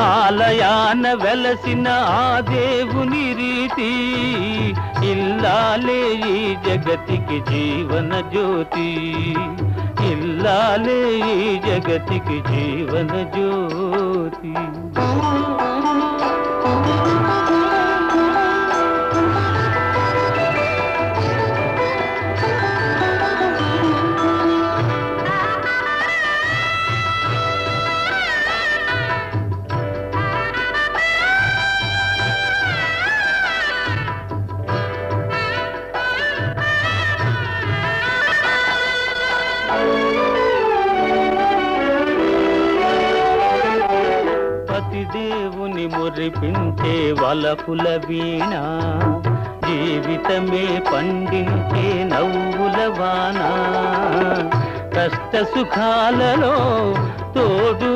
ఆలయాన వెలసిన ఆ దేవుని రీతి ఇల్లాలే ఈ జగతికి జీవన జ్యోతి ఇల్లాలే ఈ జగతికి జీవన జ్యోతి దేవుని మురిపించే వలపుల వీణ జీవితమే పండించే నవ్వుల వాన కష్ట సుఖాలలో తోడు